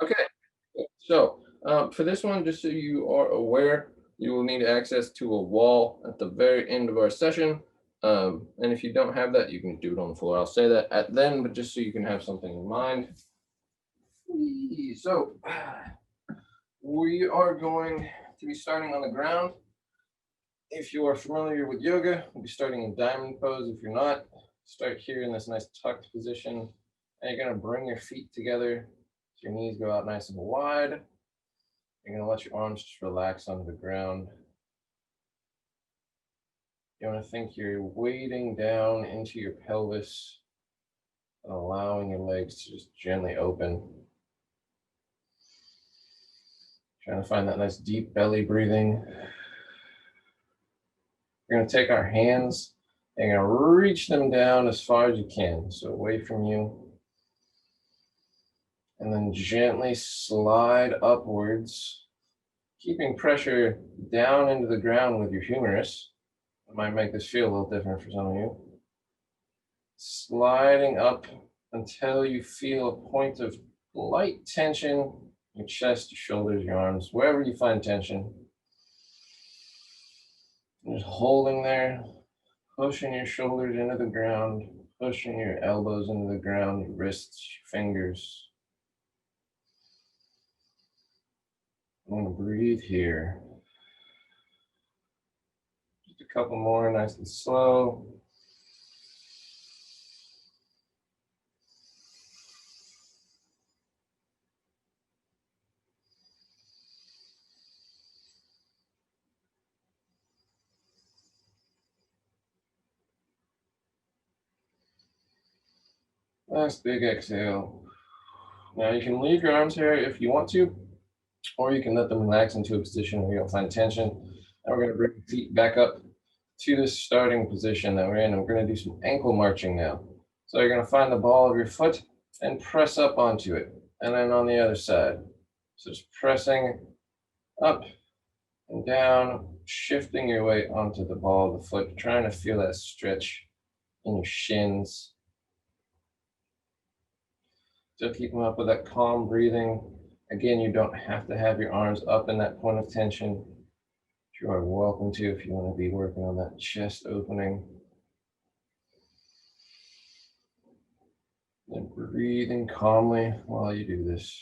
Okay, so for this one, just so you are aware, you will need access to a wall at the very end of our session. And if you don't have that, you can do it on the floor. I'll say that at then, but just so you can have something in mind. So we are going to be starting on the ground. If you are familiar with yoga, we'll be starting in diamond pose. If you're not, start here in this nice tucked position. And you're going to bring your feet together. So your knees go out nice and wide. You're going to let your arms just relax onto the ground. You want to think you're weighting down into your pelvis and allowing your legs to just gently open. Trying to find that nice deep belly breathing. You're going to take our hands and you're going to reach them down as far as you can, so away from you. And then gently slide upwards, keeping pressure down into the ground with your humerus. It might make this feel a little different for some of you. Sliding up until you feel a point of light tension, your chest, your shoulders, your arms, wherever you find tension. Just holding there, pushing your shoulders into the ground, pushing your elbows into the ground, your wrists, your fingers. I'm going to breathe here. Just a couple more, nice and slow. Last big exhale. Now you can leave your arms here if you want to, or you can let them relax into a position where you don't find tension. And we're going to bring the feet back up to this starting position that we're in, and we're going to do some ankle marching now. So you're going to find the ball of your foot and press up onto it, and then on the other side. So just pressing up and down, shifting your weight onto the ball of the foot, trying to feel that stretch in your shins. Still keeping up with that calm breathing. Again, you don't have to have your arms up in that point of tension. You are welcome to if you want to be working on that chest opening. And breathing calmly while you do this.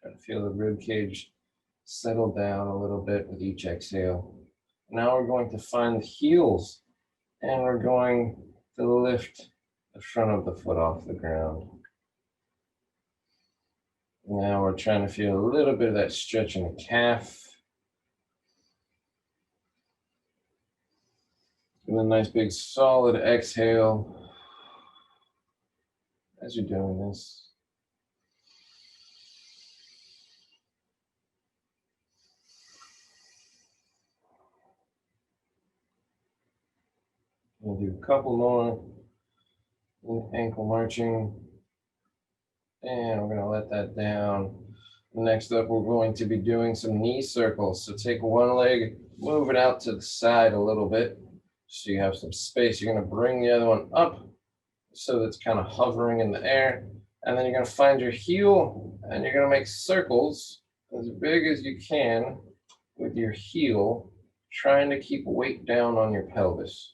Try to feel the rib cage settle down a little bit with each exhale. Now we're going to find the heels and we're going to lift the front of the foot off the ground. Now we're trying to feel a little bit of that stretch in the calf. And a nice big solid exhale as you're doing this. We'll do a couple more ankle marching. And we're going to let that down. Next up, we're going to be doing some knee circles. So take one leg, move it out to the side a little bit so you have some space. You're going to bring the other one up so that's kind of hovering in the air. And then you're going to find your heel and you're going to make circles as big as you can with your heel, trying to keep weight down on your pelvis.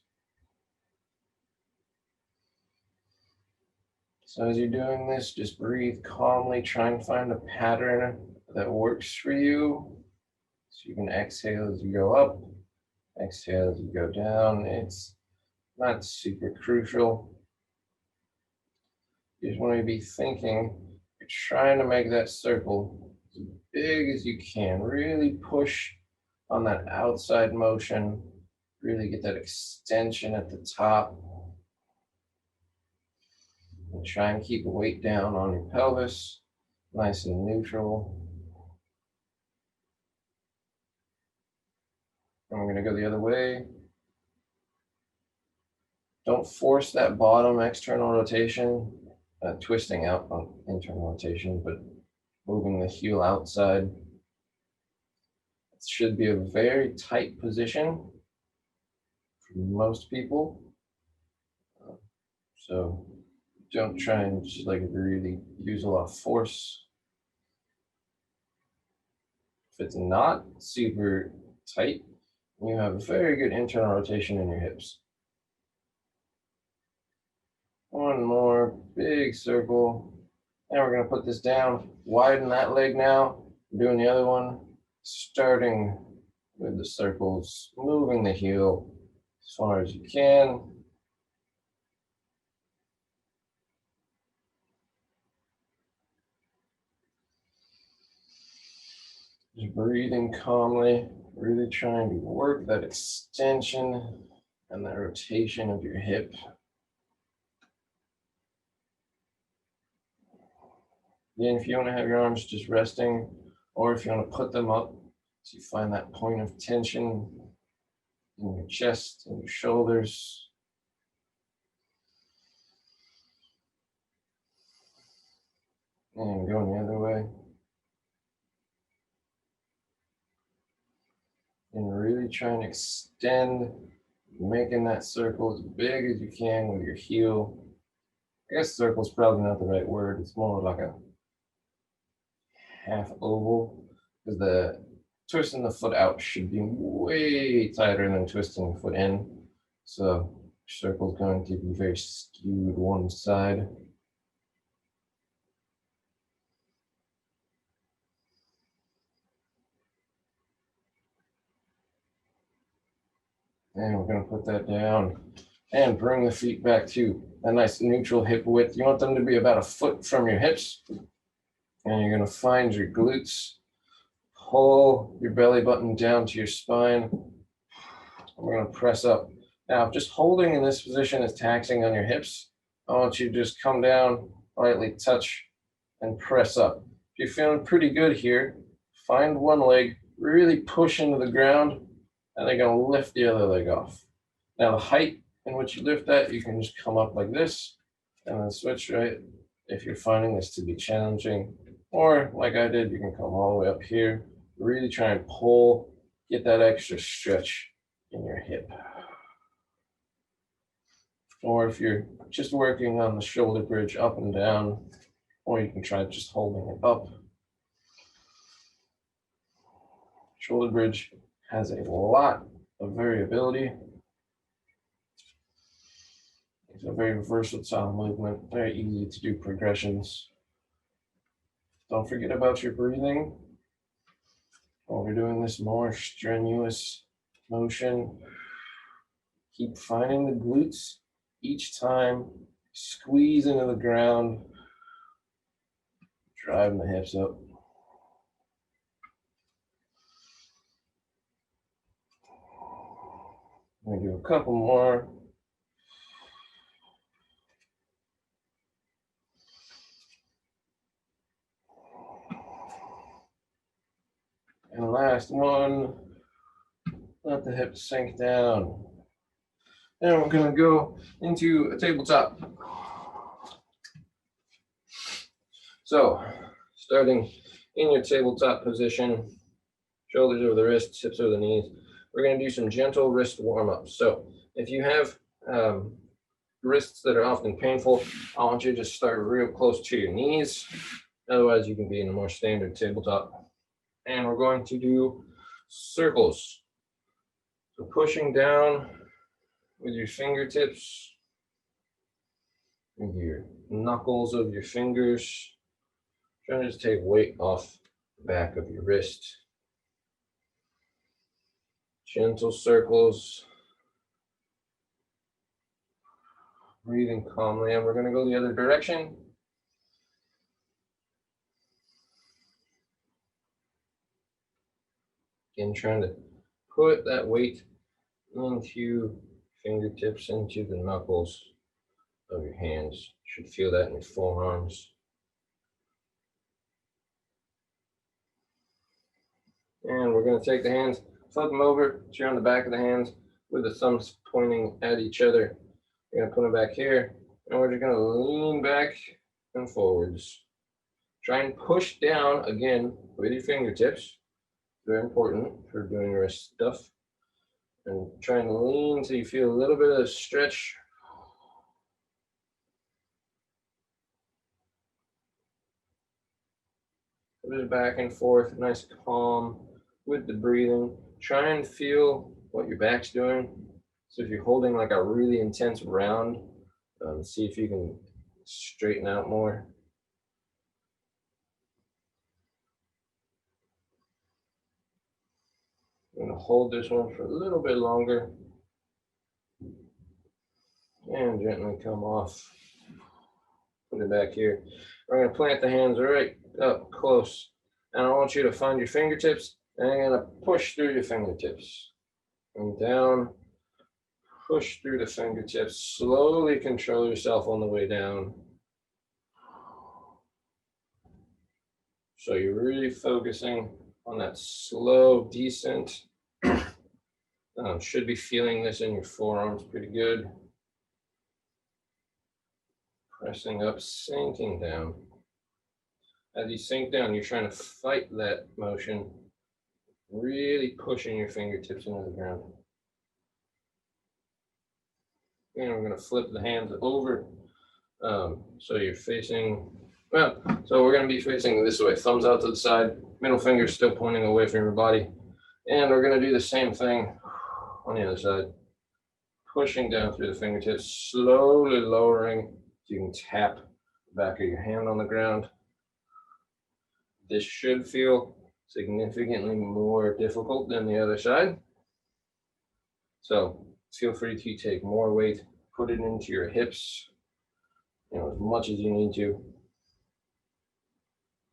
So as you're doing this, just breathe calmly, try and find a pattern that works for you. So you can exhale as you go up, exhale as you go down. It's not super crucial. You just want to be thinking, you're trying to make that circle as big as you can. Really push on that outside motion. Really get that extension at the top. And try and keep the weight down on your pelvis, nice and neutral. And we're going to go the other way. Don't force that bottom external rotation, twisting out on internal rotation, but moving the heel outside. It should be a very tight position for most people. So Don't try and just like really use a lot of force. If it's not super tight, you have a very good internal rotation in your hips. One more big circle. And we're going to put this down. Widen that leg now. We're doing the other one. Starting with the circles, moving the heel as far as you can. Just breathing calmly, really trying to work that extension and that rotation of your hip. Then if you want to have your arms just resting, or if you want to put them up, so you find that point of tension in your chest and your shoulders. And going the other way. And really trying to extend, making that circle as big as you can with your heel. I guess circle is probably not the right word. It's more like a half oval, because the twisting the foot out should be way tighter than twisting the foot in. So circle is going to be very skewed one side. And we're going to put that down and bring the feet back to a nice neutral hip width. You want them to be about a foot from your hips. And you're going to find your glutes. Pull your belly button down to your spine. We're going to press up. Now, if just holding in this position is taxing on your hips, I want you to just come down, lightly touch, and press up. If you're feeling pretty good here, find one leg, really push into the ground, and they're going to lift the other leg off. Now, the height in which you lift that, you can just come up like this, and then switch, right? If you're finding this to be challenging, or like I did, you can come all the way up here, really try and pull, get that extra stretch in your hip. Or if you're just working on the shoulder bridge up and down, or you can try just holding it up. Shoulder bridge has a lot of variability. It's a very versatile movement, very easy to do progressions. Don't forget about your breathing. While we're doing this more strenuous motion, keep finding the glutes each time. Squeeze into the ground, driving the hips up. I'm going to do a couple more. And the last one, let the hips sink down. And we're going to go into a tabletop. So, starting in your tabletop position, shoulders over the wrists, hips over the knees, we're going to do some gentle wrist warm-ups. So, if you have wrists that are often painful, I want you to just start real close to your knees. Otherwise, you can be in a more standard tabletop. And we're going to do circles. So pushing down with your fingertips, with your knuckles of your fingers, trying to just take weight off the back of your wrist. Gentle circles. Breathing calmly, and we're going to go the other direction. Again, trying to put that weight into fingertips, into the knuckles of your hands. You should feel that in your forearms. And we're going to take the hands, flip them over, so you're on the back of the hands with the thumbs pointing at each other. We're going to put them back here, and we're just going to lean back and forwards. Try and push down again with your fingertips. Very important for doing your stuff. And try and lean so you feel a little bit of stretch. Just back and forth, nice calm with the breathing. Try and feel what your back's doing. So if you're holding like a really intense round, see if you can straighten out more. I'm going to hold this one for a little bit longer and gently come off. Put it back here. We're going to plant the hands right up close. And I want you to find your fingertips, and you're going to push through your fingertips. And down, push through the fingertips. Slowly control yourself on the way down. So you're really focusing on that slow descent. Should be feeling this in your forearms pretty good. Pressing up, sinking down. As you sink down, you're trying to fight that motion, really pushing your fingertips into the ground. And we're going to flip the hands over. So you're facing, so we're going to be facing this way, thumbs out to the side, middle finger still pointing away from your body. And we're going to do the same thing on the other side. Pushing down through the fingertips, slowly lowering so you can tap the back of your hand on the ground. This should feel significantly more difficult than the other side. So feel free to take more weight, put it into your hips, as much as you need to.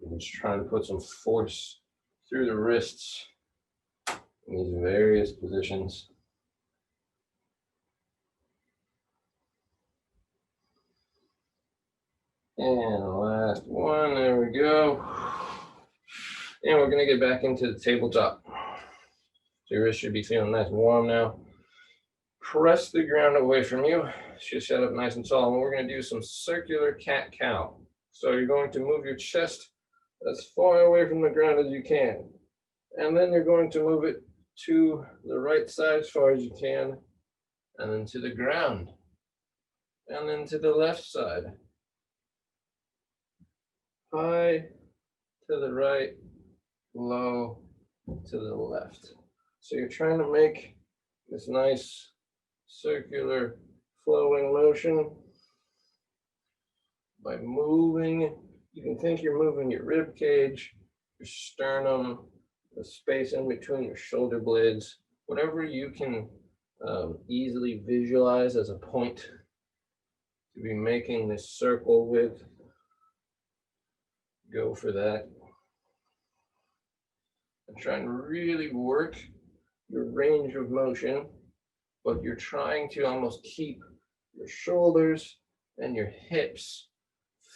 And just trying to put some force through the wrists in these various positions. And last one, there we go. And we're going to get back into the tabletop. So your wrist should be feeling nice and warm now. Press the ground away from you. Should set up nice and tall. And we're going to do some circular cat-cow. So you're going to move your chest as far away from the ground as you can. And then you're going to move it to the right side as far as you can. And then to the ground. And then to the left side. High to the right, low to the left. So you're trying to make this nice circular flowing motion by moving. You can think you're moving your rib cage, your sternum, the space in between your shoulder blades, whatever you can easily visualize as a point to be making this circle with. Go for that. And try and really work your range of motion, but you're trying to almost keep your shoulders and your hips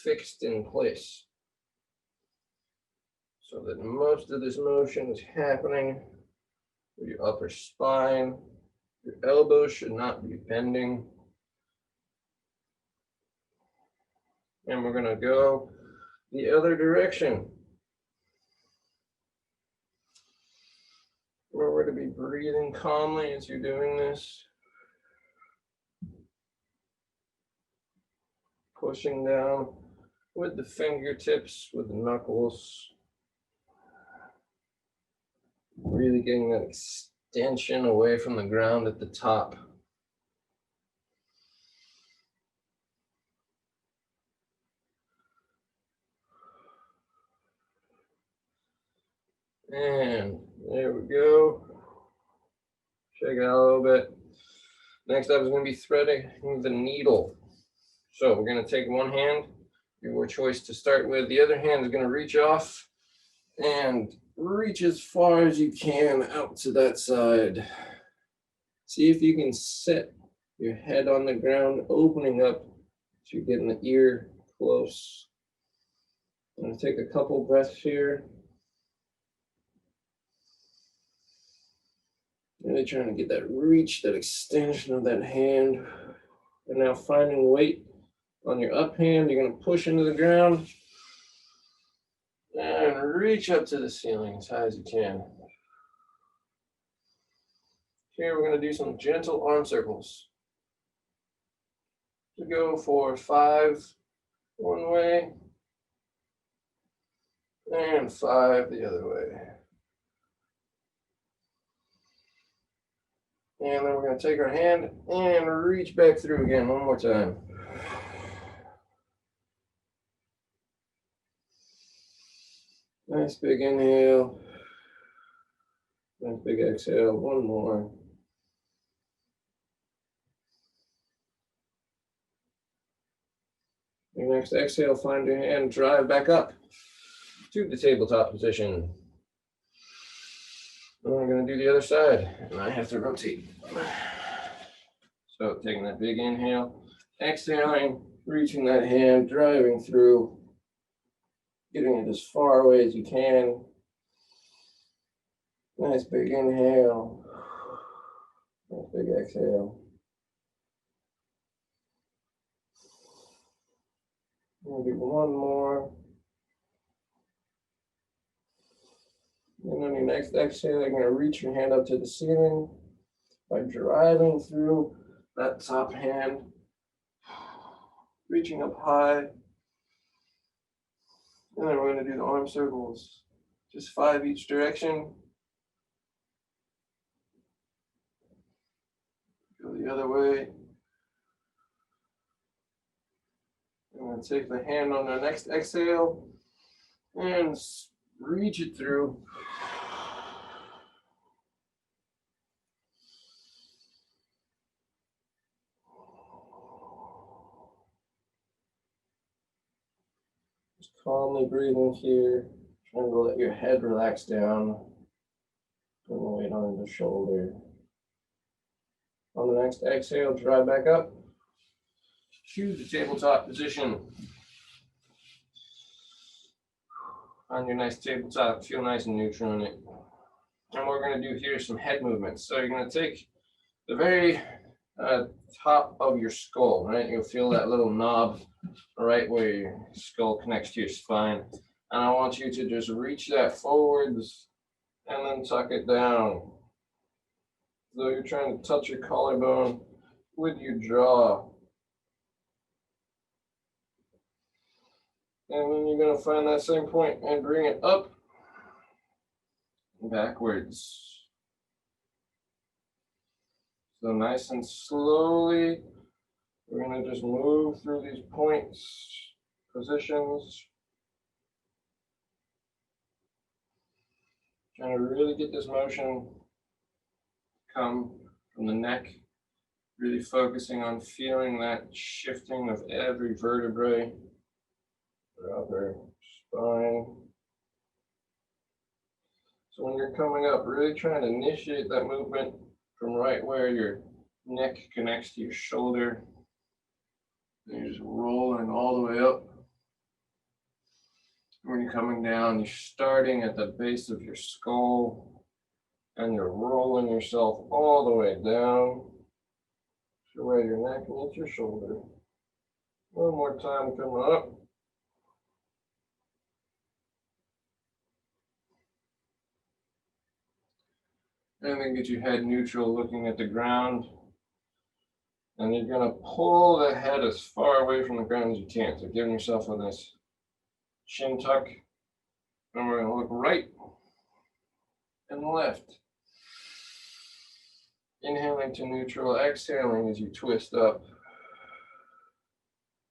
fixed in place so that most of this motion is happening with your upper spine. Your elbows should not be bending. And we're going to go the other direction. Remember to be breathing calmly as you're doing this. Pushing down with the fingertips, with the knuckles. Really getting that extension away from the ground at the top. And there we go. Check it out a little bit. Next up is going to be threading the needle. So we're going to take one hand, your choice to start with. The other hand is going to reach off and reach as far as you can out to that side. See if you can set your head on the ground, opening up so you're getting the ear close. I'm going to take a couple breaths here. Really trying to get that reach, that extension of that hand. And now finding weight on your up hand, you're going to push into the ground and reach up to the ceiling as high as you can. Here we're going to do some gentle arm circles. To go for 5 one way and 5 the other way. And then we're going to take our hand and reach back through again one more time. Nice big inhale. Nice big exhale. One more. Your next exhale, find your hand, drive back up to the tabletop position. And we're going to do the other side, and I have to rotate. So taking that big inhale, exhaling, reaching that hand, driving through, getting it as far away as you can. Nice big inhale, nice big exhale. We'll do one more. And on your next exhale, you're going to reach your hand up to the ceiling by driving through that top hand, reaching up high. And then we're going to do the arm circles, just 5 each direction. Go the other way. I'm going to take the hand on the next exhale and reach it through. Just calmly breathing here, trying to let your head relax down, put the weight on the shoulder. On the next exhale, drive back up to the tabletop position. On your nice tabletop, feel nice and neutral in it. And what we're going to do here is some head movements. So you're going to take the very top of your skull, right? You'll feel that little knob right where your skull connects to your spine. And I want you to just reach that forwards and then tuck it down. So you're trying to touch your collarbone with your jaw. And then you're going to find that same point and bring it up and backwards. So nice and slowly, we're going to just move through these points, positions. Trying to really get this motion come from the neck, really focusing on feeling that shifting of every vertebrae, your upper spine. So when you're coming up, really trying to initiate that movement from right where your neck connects to your shoulder. And you're just rolling all the way up. When you're coming down, you're starting at the base of your skull and you're rolling yourself all the way down to where your neck meets your shoulder. One more time coming up. And then get your head neutral, looking at the ground. And you're going to pull the head as far away from the ground as you can. So giving yourself a nice chin tuck. And we're going to look right and left. Inhaling to neutral, exhaling as you twist up.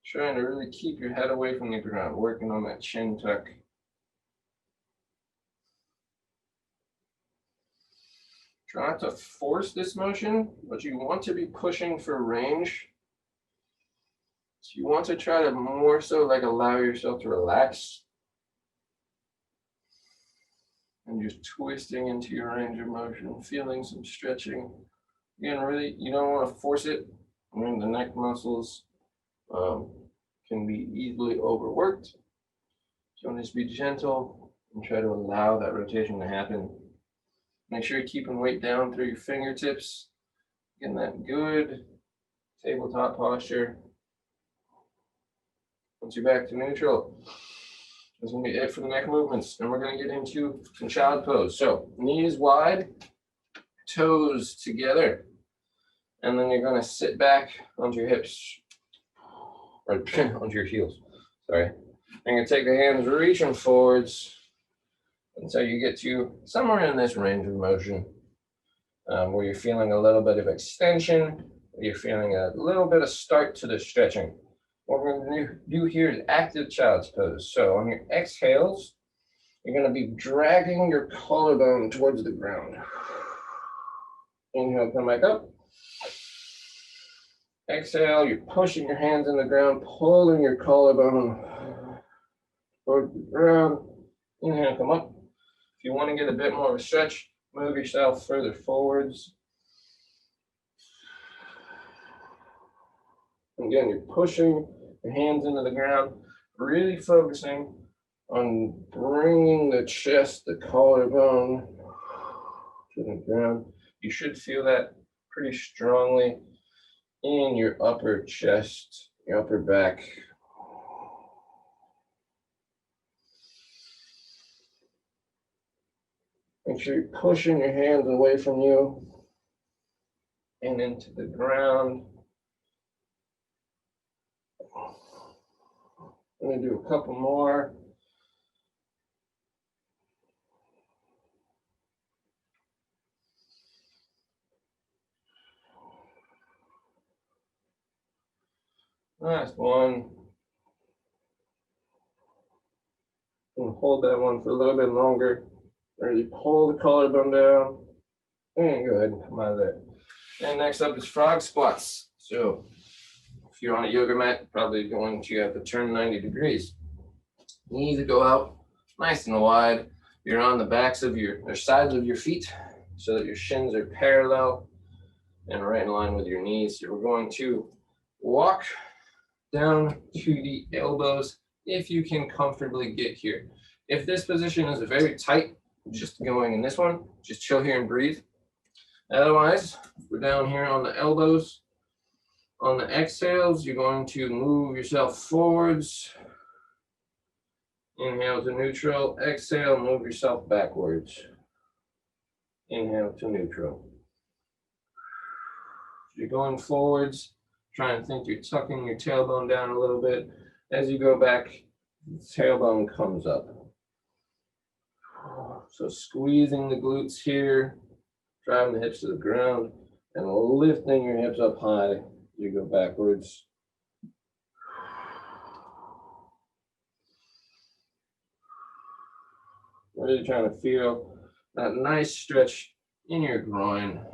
Trying to really keep your head away from the ground, working on that chin tuck. Try not to force this motion, but you want to be pushing for range. So you want to try to more so like allow yourself to relax. And just twisting into your range of motion, feeling some stretching. Again, really, you don't want to force it. I mean, the neck muscles can be easily overworked. So just be gentle and try to allow that rotation to happen. Make sure you're keeping weight down through your fingertips, getting that good tabletop posture. Once you're back to neutral, that's going to be it for the neck movements. And we're going to get into some child pose. So knees wide, toes together. And then you're going to sit back onto your hips, or onto your heels, sorry. I'm going to take the hands reaching forwards, until you get to somewhere in this range of motion, where you're feeling a little bit of extension, where you're feeling a little bit of start to the stretching. What we're going to do here is active child's pose. So on your exhales, you're going to be dragging your collarbone towards the ground. Inhale, come back up. Exhale, you're pushing your hands in the ground, pulling your collarbone towards the ground. Inhale, come up. If you want to get a bit more of a stretch, move yourself further forwards. Again, you're pushing your hands into the ground, really focusing on bringing the chest, the collarbone to the ground. You should feel that pretty strongly in your upper chest, your upper back. Make sure you're pushing your hands away from you and into the ground. I'm going to do a couple more. Last one. And hold that one for a little bit longer. Really pull the collarbone down. And go ahead and come out of there. And next up is frog squats. So if you're on a yoga mat, probably going to have to turn 90 degrees. Knees to go out nice and wide. You're on the backs of or sides of your feet so that your shins are parallel and right in line with your knees. So we're going to walk down to the elbows if you can comfortably get here. If this position is very tight, just going in this one, just chill here and breathe. Otherwise, we're down here on the elbows. On the exhales, you're going to move yourself forwards. Inhale to neutral. Exhale, move yourself backwards. Inhale to neutral. You're going forwards. Try and think you're tucking your tailbone down a little bit. As you go back, the tailbone comes up. So squeezing the glutes here, driving the hips to the ground, and lifting your hips up high as you go backwards. Really trying to feel that nice stretch in your groin.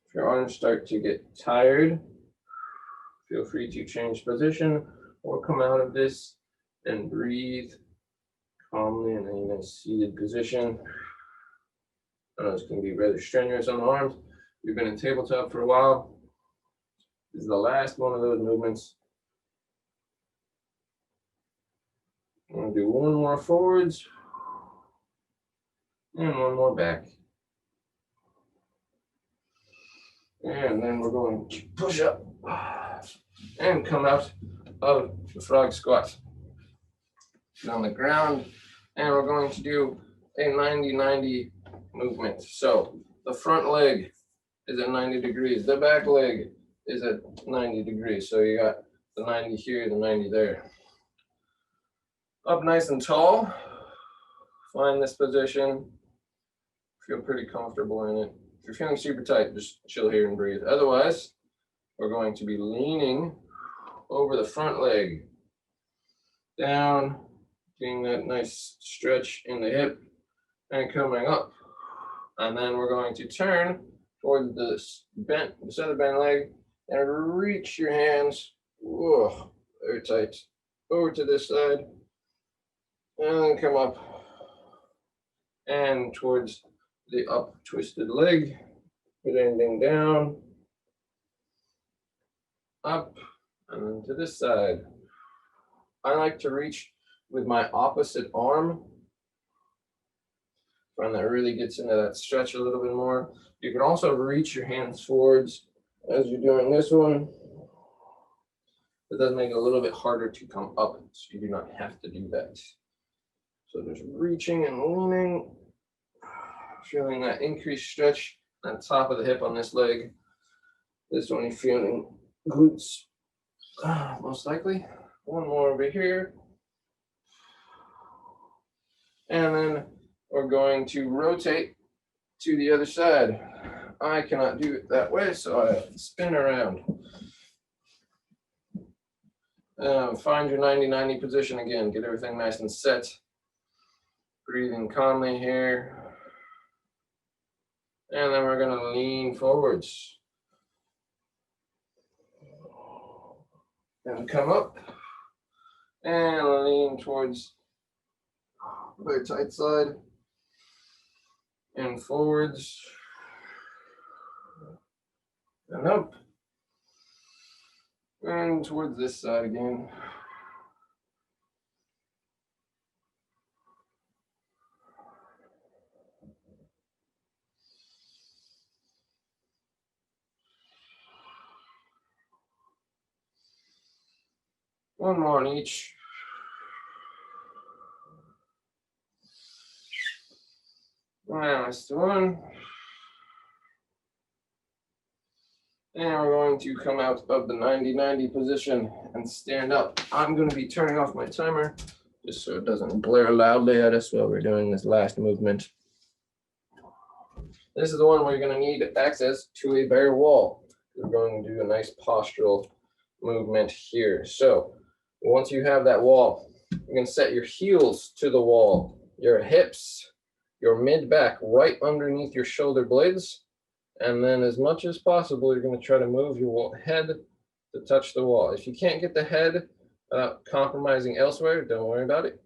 If your arms start to get tired, feel free to change position or come out of this and breathe calmly in a nice seated position. I know this can be rather strenuous on the arms. You've been in tabletop for a while. This is the last one of those movements. I'm going to do one more forwards and one more back. And then we're going to push up and come out of the frog squat. On the ground, and we're going to do a 90-90 movement. So the front leg is at 90 degrees, the back leg is at 90 degrees. So you got the 90 here, the 90 there. Up nice and tall. Find this position. Feel pretty comfortable in it. If you're feeling super tight, just chill here and breathe. Otherwise, we're going to be leaning over the front leg, down, getting that nice stretch in the hip, and coming up. And then we're going to turn towards this other bent leg, and reach your hands, whoa, very tight, over to this side, and then come up and towards the up twisted leg, bending down, up, and then to this side. I like to reach with my opposite arm. Find that really gets into that stretch a little bit more. You can also reach your hands forwards as you're doing this one. It does make it a little bit harder to come up, so you do not have to do that. So just reaching and leaning, feeling that increased stretch on top of the hip on this leg. This one you're feeling glutes, most likely. One more over here. And then we're going to rotate to the other side. I cannot do it that way, so I spin around. Find your 90-90 position again. Get everything nice and set. Breathing calmly here. And then we're going to lean forwards. And come up. And lean towards the tight side. And forwards. And up. And towards this side again. One more on each. Last one. And we're going to come out of the 90-90 position and stand up. I'm going to be turning off my timer just so it doesn't blare loudly at us while we're doing this last movement. This is the one where you're going to need access to a bare wall. We're going to do a nice postural movement here. So once you have that wall, you're going to set your heels to the wall, your hips, your mid-back right underneath your shoulder blades. And then as much as possible, you're going to try to move your head to touch the wall. If you can't get the head without compromising elsewhere, don't worry about it.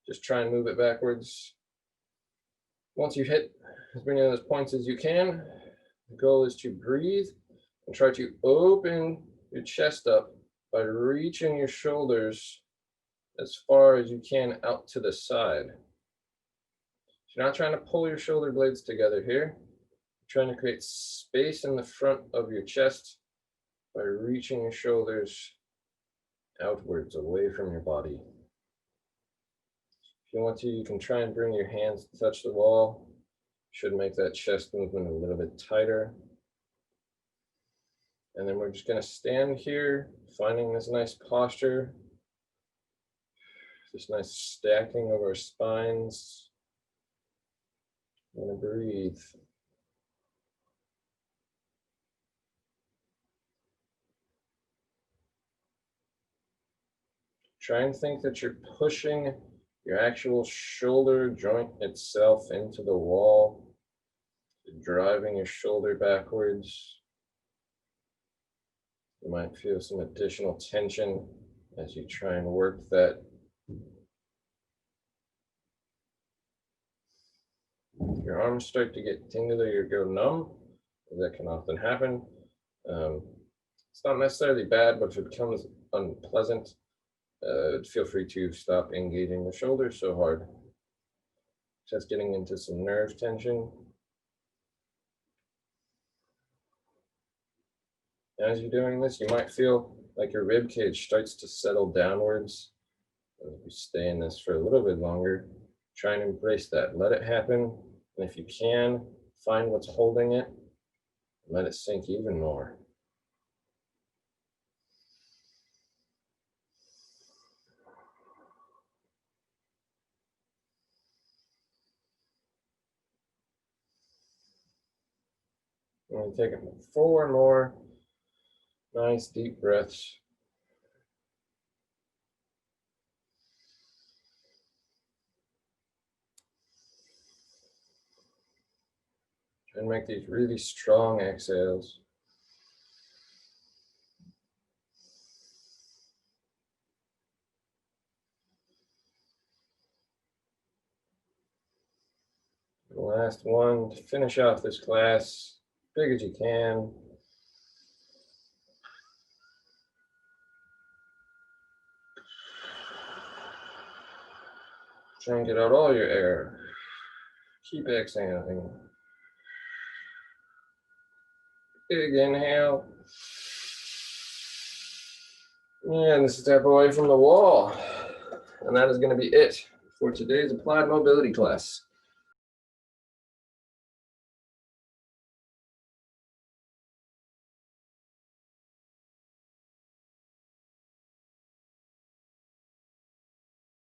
Just try and move it backwards. Once you hit as many of those points as you can, the goal is to breathe and try to open your chest up by reaching your shoulders as far as you can out to the side. You're not trying to pull your shoulder blades together here. Trying to create space in the front of your chest by reaching your shoulders outwards away from your body. If you want to, you can try and bring your hands to touch the wall. Should make that chest movement a little bit tighter. And then we're just going to stand here, finding this nice posture, this nice stacking of our spines. I'm going to breathe. Try and think that you're pushing your actual shoulder joint itself into the wall, driving your shoulder backwards. You might feel some additional tension as you try and work that. If your arms start to get tingly or go numb, that can often happen. It's not necessarily bad, but if it becomes unpleasant, feel free to stop engaging the shoulder so hard. Just getting into some nerve tension. As you're doing this, you might feel like your rib cage starts to settle downwards. And if you stay in this for a little bit longer, try and embrace that. Let it happen. And if you can, find what's holding it. And let it sink even more. And take it 4 more nice deep breaths. And make these really strong exhales. The last one to finish off this class, big as you can. Try and get out all your air. Keep exhaling. Big inhale. And step away from the wall. And that is going to be it for today's applied mobility class.